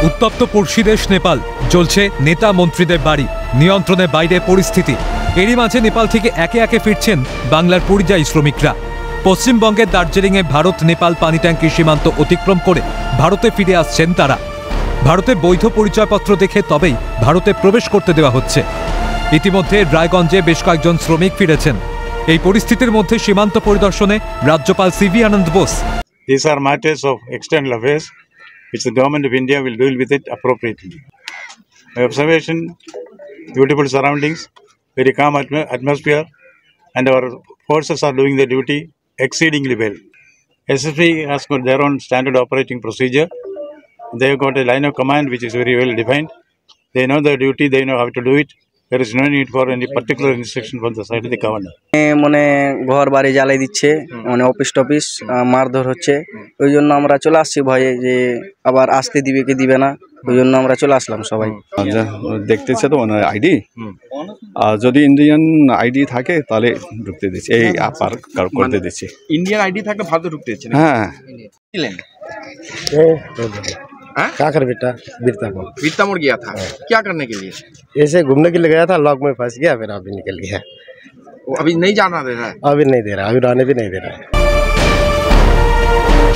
উত্তপ্ত পড়শি দেশ নেপাল, জ্বলছে নেতা মন্ত্রীদের বাড়ি, নিয়ন্ত্রণের বাইরে পরিস্থিতি। এরই মাঝে নেপাল থেকে একে একে ফিরছেন বাংলার পরিযায়ী শ্রমিকরা। পশ্চিমবঙ্গের দার্জিলিংয়ে ভারত নেপাল পানি ট্যাঙ্কি সীমান্ত অতিক্রম করে ভারতে ফিরে আসছেন তারা। ভারতে বৈধ পরিচয়পত্র দেখে তবেই ভারতে প্রবেশ করতে দেওয়া হচ্ছে। ইতিমধ্যে রায়গঞ্জে বেশ কয়েকজন শ্রমিক ফিরেছেন। এই পরিস্থিতির মধ্যে সীমান্ত পরিদর্শনে রাজ্যপাল CV Ananda Bose. These are matters of external affairs which the government of India will deal with it appropriately. My observation, beautiful surroundings, very calm atmosphere, and our forces are doing their duty exceedingly well. SSB has got their own standard operating procedure. They have got a line of command which is very well defined. They know their duty, they know how to do it. There is no need for any particular instruction from the side of the governor. মানে ঘর বাড়ি জ্বালাই দিচ্ছে, মানে office টফিস মারধর হচ্ছে। ওই জন্য আমরা চলে আসছি ভয়ে যে আবার আসতে দিবে কি দিবে না, ওই জন্য আমরা চলে আসলাম সবাই। দেখতেছে তো ওনার আইডি, আর যদি ইন্ডিয়ান আইডি থাকে তাহলে ঢুকতে দিচ্ছে, এই আপার করতে দিচ্ছে। इंडियन आईडी था भारत ढुकते হ্যাঁ क्या कर बेटा बीरता मोड़ गया था। क्या करने के लिए? ऐसे घूमने के लिए गया था, लॉक में फंस गया, फिर अभी निकल गया। वो अभी नहीं जाना दे रहा है, अभी नहीं दे रहा, अभी रहने भी नहीं दे रहा है।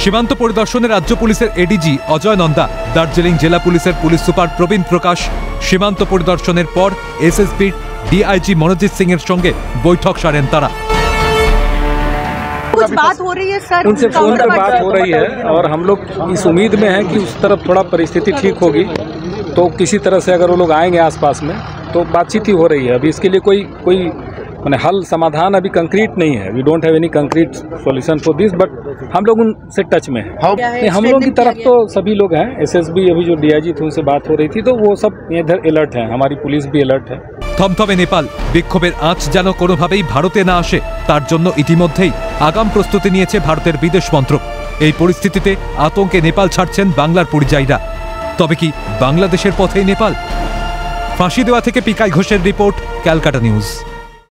সীমান্ত পরিদর্শনে রাজ্য পুলিশের এডিজি অজয় নন্দা, দার্জিলিং জেলা পুলিশের পুলিশ সুপার প্রবীণ প্রকাশ। সীমান্ত পরিদর্শনের পর এসএসবি ডিআইজি মনোজিৎ সিং এর সঙ্গে বৈঠক সারেন তারা। कुछ बात हो रही है सर? उनसे फोन पर बात हो रही है और हम लोग इस उम्मीद में हैं कि उस तरफ थोड़ा परिस्थिति ठीक होगी, तो किसी तरह से अगर वो लोग आएंगे आसपास में तो बातचीत ही हो रही है। अभी इसके लिए कोई माने हल समाधान अभी कंक्रीट नहीं है। We don't have any concrete solution for this, but हम लोग उनसे टच में हैं। हम लोग की तरफ तो सभी लोग हैं। एसएसबी अभी जो डीआईजी थे उनसे बात हो रही थी, तो वो सब इधर अलर्ट हैं, हमारी पुलिस भी अलर्ट है। থমথমে নেপাল, বিক্ষোভের আঁচ যেন কোনোভাবেই ভারতে না আসে তার জন্য ইতিমধ্যেই আগাম প্রস্তুতি নিয়েছে ভারতের বিদেশ মন্ত্রক। এই পরিস্থিতিতে আতঙ্কে নেপাল ছাড়ছেন বাংলার পরিযায়ীরা। তবে কি বাংলাদেশের পথেই নেপাল? ফাঁসি দেওয়া থেকে পিকাই ঘোষের রিপোর্ট, ক্যালকাটা নিউজ।